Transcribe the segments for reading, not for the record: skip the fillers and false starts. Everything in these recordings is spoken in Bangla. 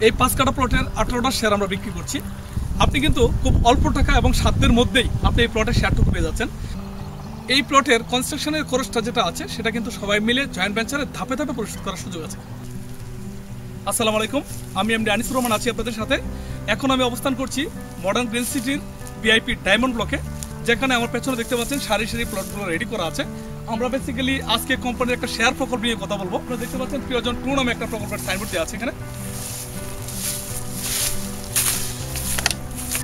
এই 5 কাঠা প্লটের 18টা শেয়ার আমরা বিক্রি করছি। আপনি কিন্তু খুব অল্প টাকা এবং সাধ্যের মধ্যেই আপনি এই প্লটের শেয়ারটুকু পেয়ে যাচ্ছেন। এই প্লটের কনস্ট্রাকশনের খরচটা যেটা আছে সেটা কিন্তু সবাই মিলে জয়েন্ট ভেঞ্চারে ধাপে ধাপে পরিশোধ করার সুযোগ আছে। আসসালামু আলাইকুম, আমি এমডি আনিসুর রহমান আছি আপনাদের সাথে। এখন আমি অবস্থান করছি মডার্ন গ্রিন সিটির ভিআইপি ডায়মন্ড ব্লকে, যেখানে আমার পেছনে দেখতে পাচ্ছেন সারি সারি প্লটগুলো রেডি করা আছে। আমরা বেসিক্যালি আজকে কোম্পানির একটা শেয়ার প্রকল্প নিয়ে কথা বলবো। আপনারা দেখতে পাচ্ছেন প্রিয়জন 2 নামে একটা প্রকল্পের সাইনবোর্ড দেওয়া আছে এখানে।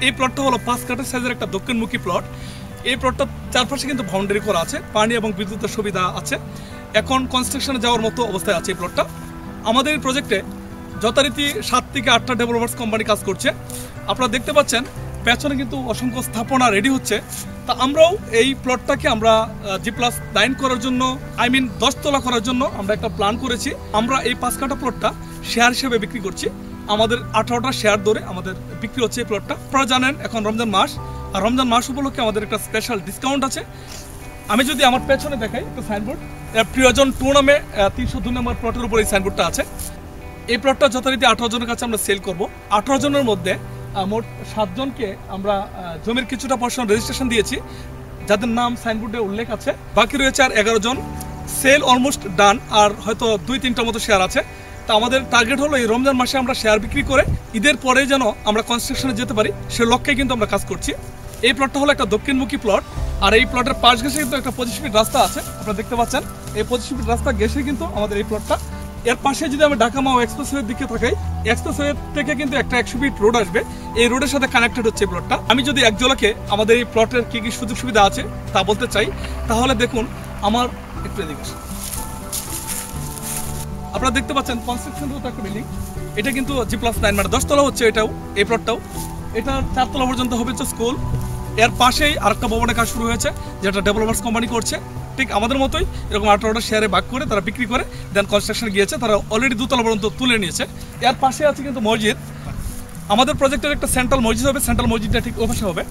এই প্লটটা হলো 5 কাঠা সাইজের একটা দক্ষিণমুখী প্লট। এই প্লটটা চারপাশে কিন্তু বাউন্ডারি করা আছে, পানি এবং বিদ্যুতের সুবিধা আছে। এখন কনস্ট্রাকশনে যাওয়ার মতো অবস্থায় আছে এই প্লটটা। আমাদের এই প্রজেক্টে যথারীতি 7 থেকে 8টা ডেভেলপার্স কোম্পানি কাজ করছে। আপনারা দেখতে পাচ্ছেন পেছনে কিন্তু অসংখ্য স্থাপনা রেডি হচ্ছে। তা আমরাও এই প্লটটাকে আমরা G+9 করার জন্য 10 তলা করার জন্য আমরা একটা প্ল্যান করেছি। আমরা এই 5 কাঠা প্লটটা শেয়ার হিসেবে বিক্রি করছি। আমাদের 18টা শেয়ার ধরে আমাদের বিক্রি হচ্ছে এই প্লটটা। আপনারা জানেন এখন রমজান মাস, আর রমজান মাস উপলক্ষে আমাদের একটা স্পেশাল ডিসকাউন্ট আছে। আমি যদি আমার পেছনে দেখাই একটা সাইনবোর্ড, প্রিয়জন 2 নামে 302 নম্বর প্লটের উপর এই সাইনবোর্ডটা আছে। এই প্লটটা যথারীতি 18 জনের কাছে আমরা সেল করব। 18 জনের মধ্যে মোট 7 জনকে আমরা জমির কিছুটা পোরশন রেজিস্ট্রেশন দিয়েছি, যাদের নাম সাইনবোর্ডে উল্লেখ আছে। বাকি রয়েছে আর 11 জন। সেল অলমোস্ট ডান, আর হয়তো 2-3টা মতো শেয়ার আছে। তা আমাদের টার্গেট হলো এই রমজান মাসে আমরা শেয়ার বিক্রি করে ঈদের পরে যেন আমরা কনস্ট্রাকশনে যেতে পারি, সে লক্ষ্যে কিন্তু আমরা কাজ করছি। এই প্লটটা হলো একটা দক্ষিণমুখী প্লট, আর এই প্লটের পাশ ঘেঁষে কিন্তু একটা 25 ফিট রাস্তা আছে। আপনারা দেখতে পাচ্ছেন এই 25 ফিট রাস্তা ঘেঁষে কিন্তু আমাদের এই প্লটটা। এর পাশে যদি আমি ঢাকা মাও এক্সপ্রেসওয়ের দিকে তাকাই, এক্সপ্রেসওয়ে থেকে কিন্তু একটা 100 ফিট রোড আসবে। এই রোডের সাথে কানেক্টেড হচ্ছে এই প্লটটা। আমি যদি এক ঝলকে আমাদের এই প্লটের কি কি সুযোগ সুবিধা আছে তা বলতে চাই, তাহলে দেখুন আমার একটু এদিকে। আপনারা দেখতে পাচ্ছেন কনস্ট্রাকশন একটা বিল্ডিং, এটা কিন্তু G+9 মানে 10 তলা হচ্ছে এটাও, এই প্লটটাও। এটার 4 তলা পর্যন্ত হবে হচ্ছে স্কুল। এর পাশেই আরেকটা ভবনের কাজ শুরু হয়েছে, যেটা ডেভেলপার্স কোম্পানি করছে। ঠিক আমাদের মতোই এরকম 18টা শেয়ারে ভাগ করে তারা বিক্রি করে দেন কনস্ট্রাকশন গিয়েছে। তারা অলরেডি 2 তলা পর্যন্ত তুলে নিয়েছে। এর পাশে আছে কিন্তু মসজিদ। আমাদের প্রজেক্টের একটা সেন্ট্রাল মসজিদ হবে, সেন্ট্রাল মসজিদটা ঠিক ওপাশে হবে,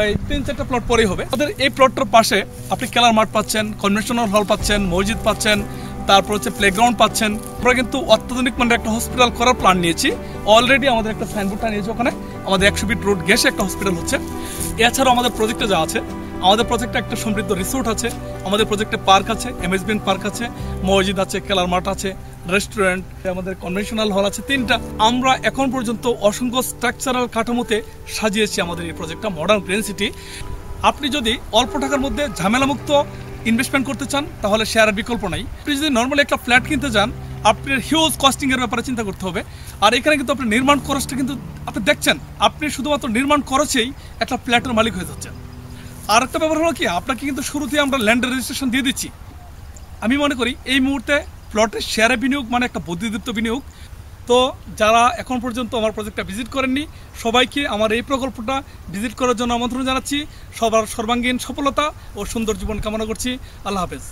এই 3-4টা প্লট পরেই হবে। আমাদের এই প্লটটার পাশে আপনি খেলার মাঠ পাচ্ছেন, কনভেনশনাল হল পাচ্ছেন, মসজিদ পাচ্ছেন, তারপর হচ্ছে প্লেগ্রাউন্ড পাচ্ছেন। আমরা কিন্তু অত্যাধুনিক মানে একটা হসপিটাল করার প্ল্যান নিয়েছি। অলরেডি আমাদের একটা সাইনবোর্ডটা নিয়েছে, ওখানে আমাদের 100 ফিট রোড ঘেঁষে একটা হসপিটাল হচ্ছে। এছাড়াও আমাদের প্রজেক্টে যা আছে, আমাদের প্রজেক্টে একটা সমৃদ্ধ রিসোর্ট আছে, আমাদের প্রজেক্টে পার্ক আছে, অ্যামেজমেন্ট পার্ক আছে, মসজিদ আছে, খেলার মাঠ আছে, রেস্টুরেন্ট, আমাদের কনভেনশনাল হল আছে 3টা। আমরা এখন পর্যন্ত অসংখ্য স্ট্রাকচারাল কাঠামোতে সাজিয়েছি আমাদের এই প্রজেক্টটা মডার্ন গ্রিন সিটি। আপনি যদি অল্প টাকার মধ্যে ঝামেলামুক্ত ইনভেস্টমেন্ট করতে চান, তাহলে শেয়ারের বিকল্প নাই। আপনি যদি নর্মালি একটা ফ্ল্যাট কিনতে যান, আপনার হিউজ কস্টিং এর ব্যাপারে চিন্তা করতে হবে। আর এখানে কিন্তু আপনি নির্মাণ খরচটা কিন্তু আপনি দেখছেন, আপনি শুধুমাত্র নির্মাণ খরচেই একটা ফ্ল্যাটের মালিক হয়ে যাচ্ছেন। আর একটা ব্যাপার হলো কি, আপনাকে কিন্তু শুরুতে আমরা ল্যান্ডের রেজিস্ট্রেশন দিয়ে দিচ্ছি। আমি মনে করি এই মুহূর্তে প্লটের শেয়ারে বিনিয়োগ মানে একটা বুদ্ধিদীপ্ত বিনিয়োগ। তো যারা এখন পর্যন্ত আমার প্রজেক্টটা ভিজিট করেননি, সবাইকে আমার এই প্রকল্পটা ভিজিট করার জন্য আমন্ত্রণ জানাচ্ছি। সবার সর্বাঙ্গীন সফলতা ও সুন্দর জীবন কামনা করছি। আল্লাহ হাফেজ।